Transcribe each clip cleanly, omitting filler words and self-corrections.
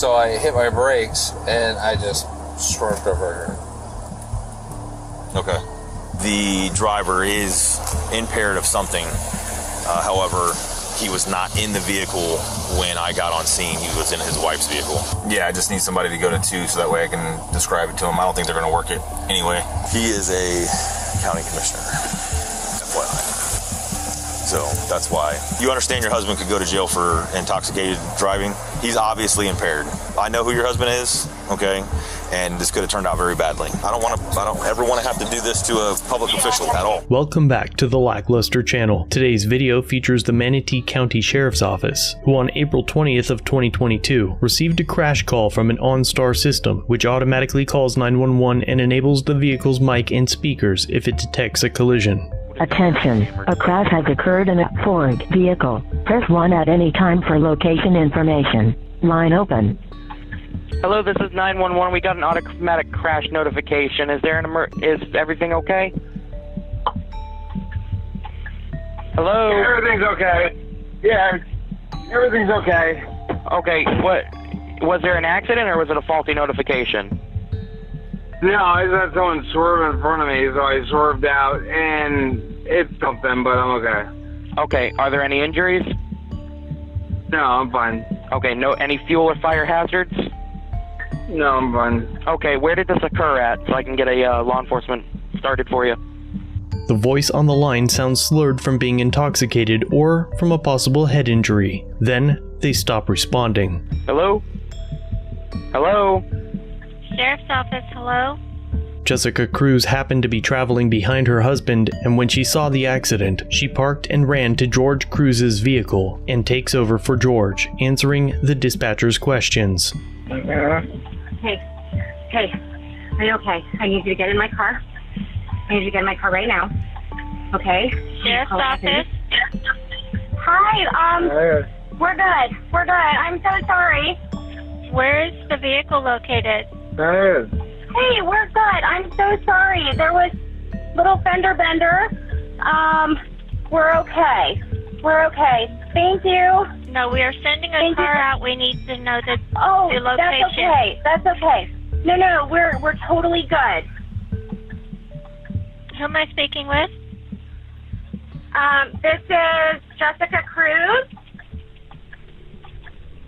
So I hit my brakes and I just swerved over her. Okay. The driver is impaired of something. However, he was not in the vehicle when I got on scene. He was in his wife's vehicle. Yeah, I just need somebody to go to 2 so that way I can describe it to him. I don't think they're going to work it anyway. He is a county commissioner, FYI. So that's why. You understand your husband could go to jail for intoxicated driving? He's obviously impaired. I know who your husband is, okay? And this could have turned out very badly. I don't ever want to have to do this to a public official at all. Welcome back to the LackLuster channel. Today's video features the Manatee County Sheriff's Office, who on April 20th of 2022 received a crash call from an OnStar system, which automatically calls 911 and enables the vehicle's mic and speakers if it detects a collision. Attention, a crash has occurred in a Ford vehicle. Press 1 at any time for location information. Line open. Hello, this is 911. We got an automatic crash notification. Is there is everything okay? Hello? Everything's okay. Yeah, everything's okay. Okay, what, was there an accident or was it a faulty notification? No, I just had someone swerve in front of me, so I swerved out, and it's something, but I'm okay. Okay, are there any injuries? No, I'm fine. Okay, any fuel or fire hazards? No, I'm fine. Okay, where did this occur at so I can get a law enforcement started for you? The voice on the line sounds slurred from being intoxicated or from a possible head injury. Then, they stop responding. Hello? Hello? Sheriff's Office, hello? Jessica Cruz happened to be traveling behind her husband, and when she saw the accident, she parked and ran to George Cruz's vehicle and takes over for George, answering the dispatcher's questions. Hey, are you okay? I need you to get in my car. I need you to get in my car right now. Okay? Sheriff's Office. Hi, we're good. We're good. I'm so sorry. Where is the vehicle located? Hey, we're good. I'm so sorry. There was little fender bender. We're okay. We're okay. Thank you. No, we are sending a car out. We need to know the location. That's okay. That's okay. No, we're totally good. Who am I speaking with? This is Jessica Cruz.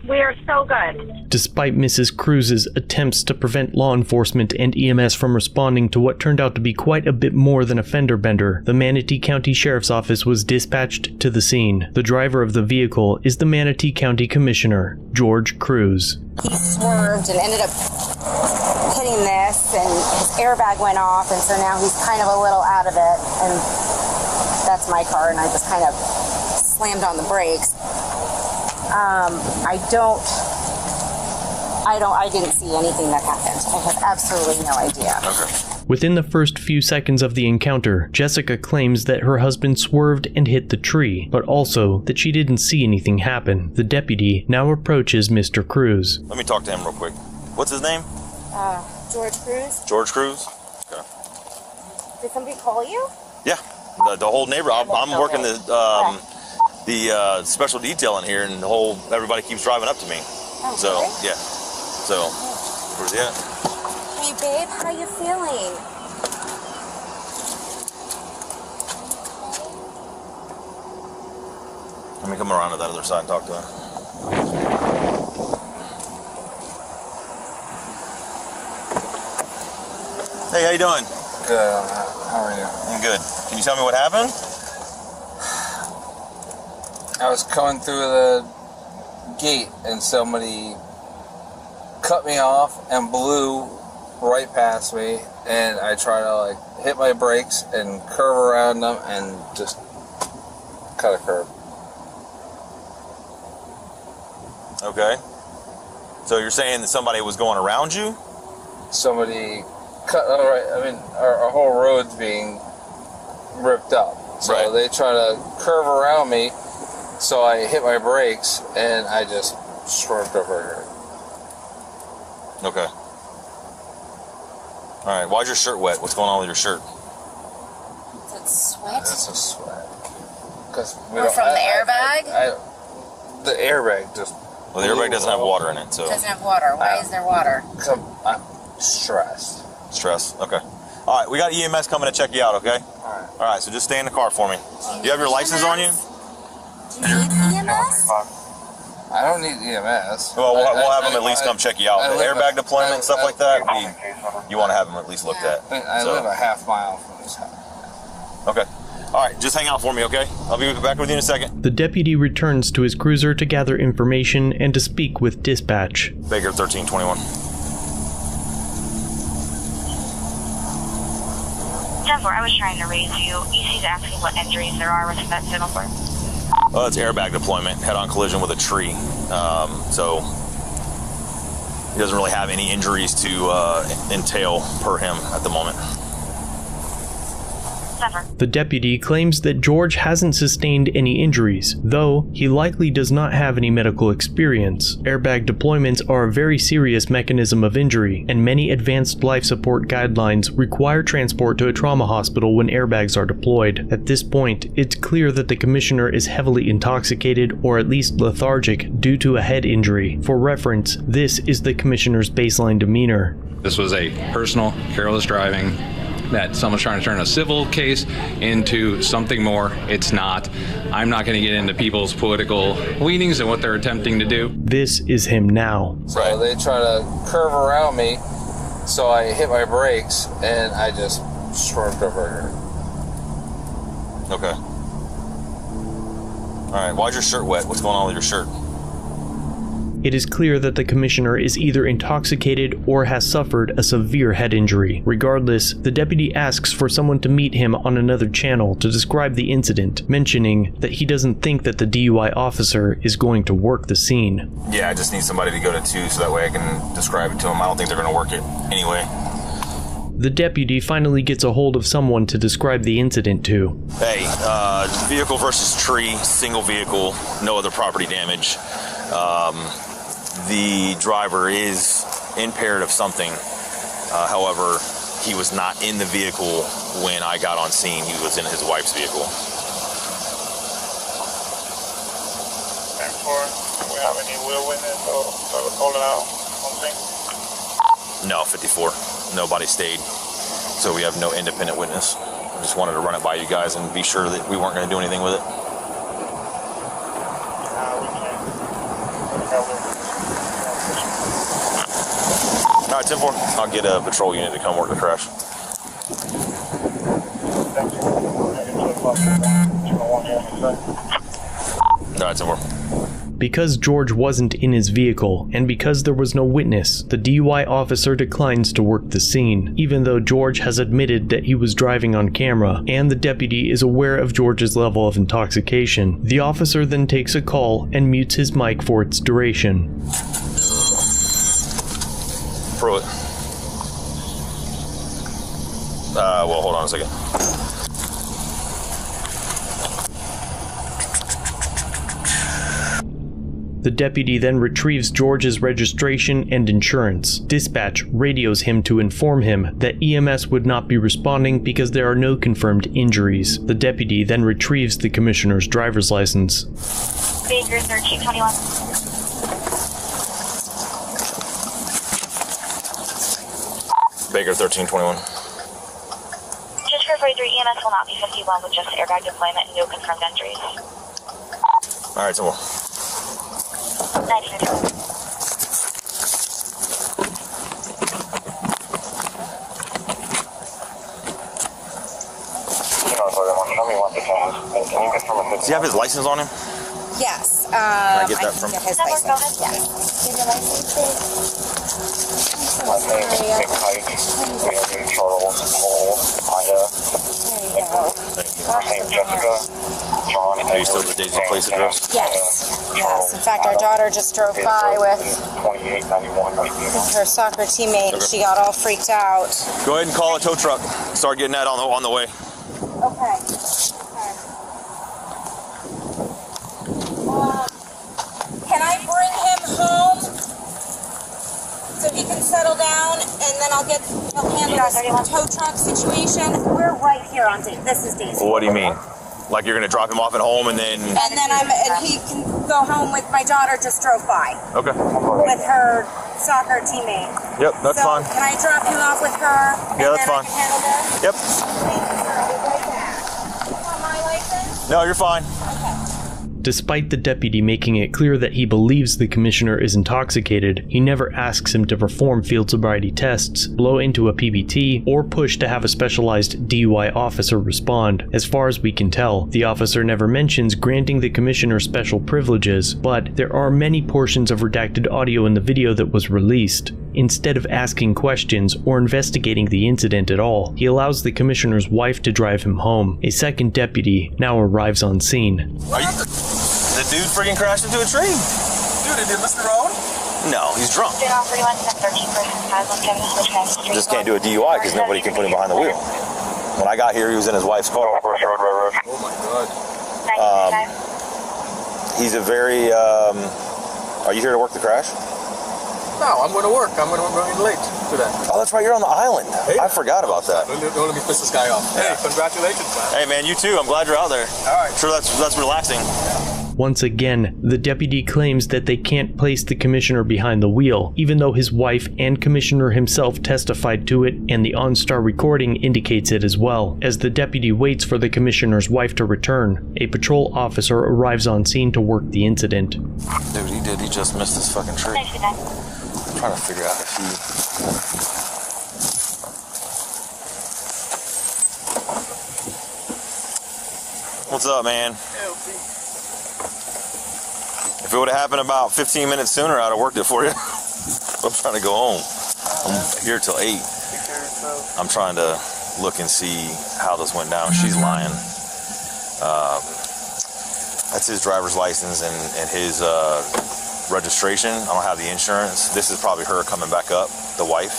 We are so good. Despite Mrs. Cruz's attempts to prevent law enforcement and EMS from responding to what turned out to be quite a bit more than a fender bender, the Manatee County Sheriff's Office was dispatched to the scene. The driver of the vehicle is the Manatee County Commissioner, George Cruz. He swerved and ended up hitting this, and his airbag went off, and so now he's kind of a little out of it, and that's my car, and I just kind of slammed on the brakes. I didn't see anything that happened. I have absolutely no idea. Okay. Within the first few seconds of the encounter, Jessica claims that her husband swerved and hit the tree, but also that she didn't see anything happen. The deputy now approaches Mr. Cruz. Let me talk to him real quick. What's his name? George Cruz. George Cruz? Okay. Did somebody call you? Yeah, the whole neighborhood. I'm working the special detail in here, and everybody keeps driving up to me. Oh, so, really? yeah. So, where's he at? Hey, babe, how you feeling? Let me come around to that other side and talk to him. Hey, how you doing? Good. How are you? I'm good. Can you tell me what happened? I was coming through the gate and somebody cut me off and blew right past me, and I tried to hit my brakes and curve around them and just cut a curb. Okay. So you're saying that somebody was going around you? Somebody cut. Our whole road's being ripped up, so they try to curve around me. So I hit my brakes and I just swerved over her. Okay. All right. Why's your shirt wet? What's going on with your shirt? Is it sweat? It's a sweat. Because from the airbag? The airbag just Well, the airbag doesn't have water in it, so. It doesn't have water. Why is there water? I'm stressed. Stress. Okay. All right, we got EMS coming to check you out. Okay. All right. So just stay in the car for me. Do you have your license on you? Do you need EMS? I don't need EMS. Well, we'll have them at least come check you out. The airbag deployment and stuff like that, you want to have them at least looked at. I live a half mile from this house. Okay. All right, just hang out for me, okay? I'll be back with you in a second. The deputy returns to his cruiser to gather information and to speak with dispatch. Baker 1321. 10-4, I was trying to raise you. EC's asking what injuries there are with that signal for. Well, it's airbag deployment, head-on collision with a tree. So he doesn't really have any injuries to entail per him at the moment. The deputy claims that George hasn't sustained any injuries, though he likely does not have any medical experience. Airbag deployments are a very serious mechanism of injury, and many advanced life support guidelines require transport to a trauma hospital when airbags are deployed. At this point, it's clear that the commissioner is heavily intoxicated or at least lethargic due to a head injury. For reference, this is the commissioner's baseline demeanor. This was a personal, careless driving that someone's trying to turn a civil case into something more. It's not. I'm not going to get into people's political leanings and what they're attempting to do. This is him now. So they try to curve around me, so I hit my brakes and I just swerved over her. Okay. All right, why's your shirt wet? What's going on with your shirt? It is clear that the commissioner is either intoxicated or has suffered a severe head injury. Regardless, the deputy asks for someone to meet him on another channel to describe the incident, mentioning that he doesn't think that the DUI officer is going to work the scene. Yeah, I just need somebody to go to 2 so that way I can describe it to him. I don't think they're going to work it anyway. The deputy finally gets a hold of someone to describe the incident to. Hey, vehicle versus tree, single vehicle, no other property damage. The driver is impaired of something. However, he was not in the vehicle when I got on scene. He was in his wife's vehicle. Do we have any wheel witness or calling out on scene? No, 54. Nobody stayed. So we have no independent witness. I just wanted to run it by you guys and be sure that we weren't going to do anything with it. All right, 10-4. I'll get a patrol unit to come work the crash. All right, 10-4. Because George wasn't in his vehicle, and because there was no witness, the DUI officer declines to work the scene, even though George has admitted that he was driving on camera, and the deputy is aware of George's level of intoxication. The officer then takes a call and mutes his mic for its duration. Pruitt. Well, hold on a second. The deputy then retrieves George's registration and insurance. Dispatch radios him to inform him that EMS would not be responding because there are no confirmed injuries. The deputy then retrieves the commissioner's driver's license. Baker 1321. Baker 1321. Just for 43, EMS will not be 51 with just airbag deployment and no confirmed injuries. All right, so 952. Does he have his license on him? Yes. Can I get that from? Get his license. Yes. Give your license, please. My name is Nick Pike. We are in Charles, Cole, Ida. There you go. First name Jessica. John. Are you still at the Daisy Place address? Yes. Yes. In fact, our daughter just drove by with 2891. her soccer teammate, and she got all freaked out. Go ahead and call a tow truck. Start getting that on the way. Okay. Can I bring him home so he can settle down, and then I'll handle this tow truck situation? We're right here on Daisy. This is Daisy. What do you mean? Like you're gonna drop him off at home and then... And he can go home with my daughter just drove by. Okay. With her soccer teammate. Yep, that's fine. Can I drop you off with her? Yeah, that's fine. I can handle this? Yep. Thank you, sir. I'll be right back. You want my license? No, you're fine. Despite the deputy making it clear that he believes the commissioner is intoxicated, he never asks him to perform field sobriety tests, blow into a PBT, or push to have a specialized DUI officer respond. As far as we can tell, the officer never mentions granting the commissioner special privileges, but there are many portions of redacted audio in the video that was released. Instead of asking questions or investigating the incident at all, he allows the commissioner's wife to drive him home. A second deputy now arrives on scene. The dude freaking crashed into a tree. Dude, did he miss the road? No, he's drunk. Just can't do a DUI because nobody can put him behind the wheel. When I got here, he was in his wife's car. Oh my God. He's a very, are you here to work the crash? No, I'm going to work. I'm going to be late today. Oh, that's right. You're on the island. Hey. I forgot about that. Don't let me piss this guy off. Yeah. Hey, congratulations, man. Hey, man, you too. I'm glad you're out there. All right. Sure, that's relaxing. Once again, the deputy claims that they can't place the commissioner behind the wheel, even though his wife and commissioner himself testified to it, and the OnStar recording indicates it as well. As the deputy waits for the commissioner's wife to return, a patrol officer arrives on scene to work the incident. Dude, he just missed this fucking tree. I'm trying to figure out if he... What's up, man? If it would have happened about 15 minutes sooner, I'd have worked it for you. I'm trying to go home. I'm here till 8. I'm trying to look and see how this went down. She's lying. That's his driver's license and his registration. I don't have the insurance. This is probably her coming back up, the wife.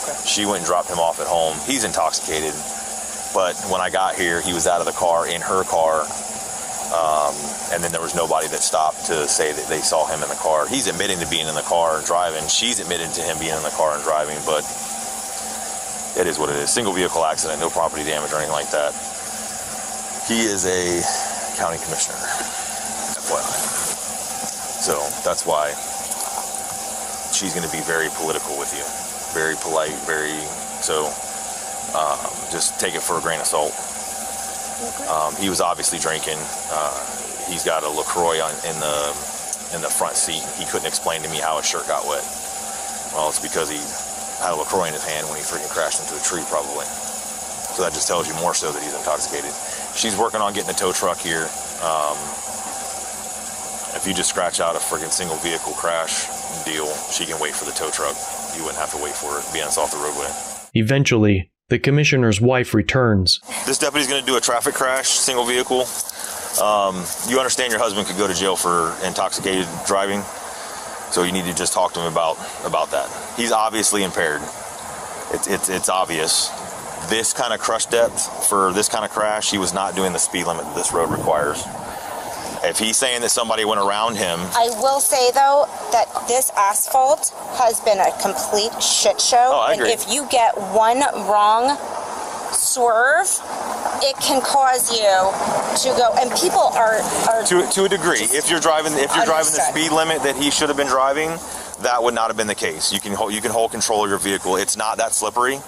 Okay. She went and dropped him off at home. He's intoxicated. But when I got here, he was out of the car, in her car. And then there was nobody that stopped to say that they saw him in the car. He's admitting to being in the car and driving. She's admitting to him being in the car and driving, but it is what it is. Single vehicle accident, no property damage or anything like that. He is a county commissioner, FYI. So that's why she's going to be very political with you. Very polite, just take it for a grain of salt. He was obviously drinking. He's got a LaCroix in the front seat. He couldn't explain to me how his shirt got wet. Well, it's because he had a LaCroix in his hand when he freaking crashed into a tree, probably. So that just tells you more so that he's intoxicated. She's working on getting a tow truck here. If you just scratch out a freaking single vehicle crash deal, she can wait for the tow truck. You wouldn't have to wait for it being off the roadway. Eventually, the commissioner's wife returns. This deputy's going to do a traffic crash, single vehicle. You understand your husband could go to jail for intoxicated driving, so you need to just talk to him about that. He's obviously impaired. It's obvious. This kind of crush depth for this kind of crash, he was not doing the speed limit that this road requires. If he's saying that somebody went around him... I will say, though, that this asphalt has been a complete shit show. Oh, I agree. And if you get one wrong swerve, it can cause you to go... And people are to a degree. If you're driving the speed limit that he should have been driving, that would not have been the case. You can hold control of your vehicle. It's not that slippery.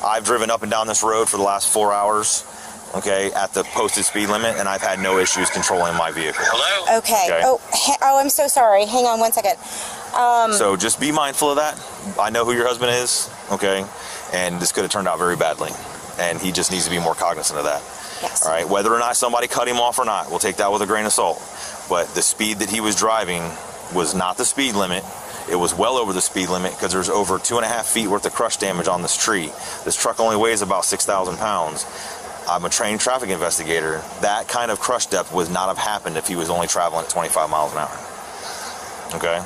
I've driven up and down this road for the last 4 hours. Okay, at the posted speed limit, and I've had no issues controlling my vehicle. Hello? Okay. Oh, I'm so sorry. Hang on one second. So just be mindful of that. I know who your husband is, okay? And this could have turned out very badly. And he just needs to be more cognizant of that. Yes. All right, whether or not somebody cut him off or not, we'll take that with a grain of salt. But the speed that he was driving was not the speed limit. It was well over the speed limit because there's over 2.5 feet worth of crush damage on this tree. This truck only weighs about 6,000 pounds. I'm a trained traffic investigator. That kind of crush depth would not have happened if he was only traveling at 25 miles an hour. Okay?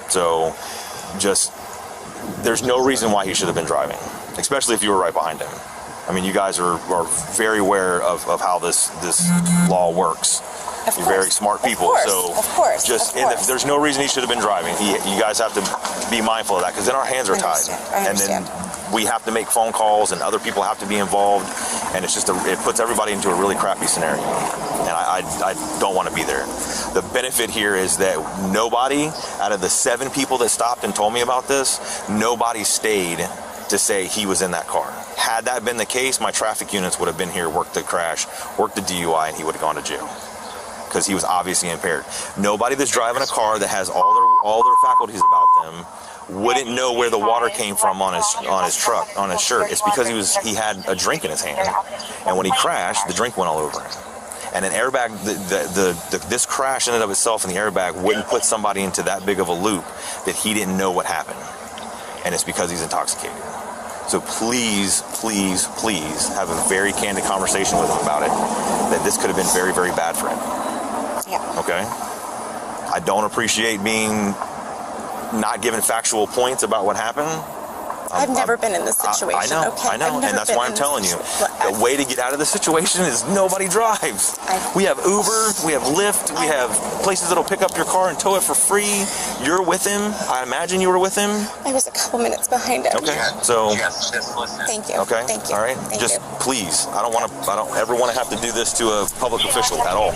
So, there's no reason why he should have been driving, especially if you were right behind him. I mean, you guys are very aware of how this law works. You're very smart people. Of course. There's no reason he should have been driving. You guys have to be mindful of that because then our hands are tied. I understand. And then we have to make phone calls and other people have to be involved, and it's just it puts everybody into a really crappy scenario, and I don't want to be there. The benefit here is that nobody out of the 7 people that stopped and told me about this, nobody stayed to say he was in that car. Had that been the case, my traffic units would have been here, worked the crash, worked the DUI, and he would have gone to jail because he was obviously impaired. Nobody that's driving a car that has all their faculties about them wouldn't know where the water came from on his truck, on his shirt. It's because he had a drink in his hand, and when he crashed, the drink went all over him. And an airbag, this crash in and of itself in the airbag wouldn't put somebody into that big of a loop that he didn't know what happened, and it's because he's intoxicated. So please, please, please have a very candid conversation with him about it, that this could have been very, very bad for him. Yeah. Okay? I don't appreciate being not given factual points about what happened. I've never been in this situation. I know, and that's why I'm telling you. The way to get out of the situation is nobody drives. We have Uber, we have Lyft, we have places that'll pick up your car and tow it for free. You're with him. I imagine you were with him. I was a couple minutes behind him. Okay, so thank you. Okay, thank you. All right, just please. I don't ever want to have to do this to a public official at all.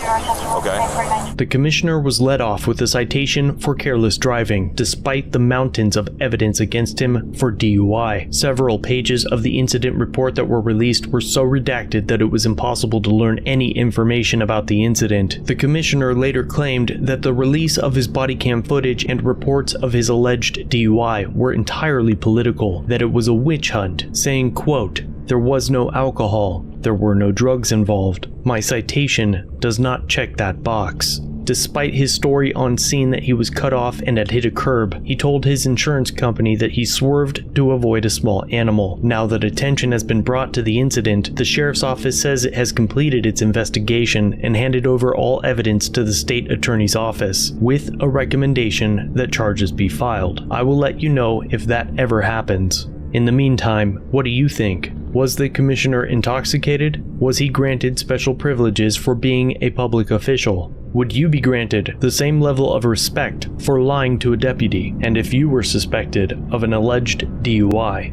Okay. The commissioner was let off with a citation for careless driving, despite the mountains of evidence against him for DUI. Several pages of the incident report that were released were so redacted that it was impossible to learn any information about the incident. The commissioner later claimed that the release of his body cam footage and reports of his alleged DUI were entirely political, that it was a witch hunt, saying, quote, "There was no alcohol, there were no drugs involved. My citation does not check that box." Despite his story on scene that he was cut off and had hit a curb, he told his insurance company that he swerved to avoid a small animal. Now that attention has been brought to the incident, the sheriff's office says it has completed its investigation and handed over all evidence to the state attorney's office, with a recommendation that charges be filed. I will let you know if that ever happens. In the meantime, what do you think? Was the commissioner intoxicated? Was he granted special privileges for being a public official? Would you be granted the same level of respect for lying to a deputy? And if you were suspected of an alleged DUI,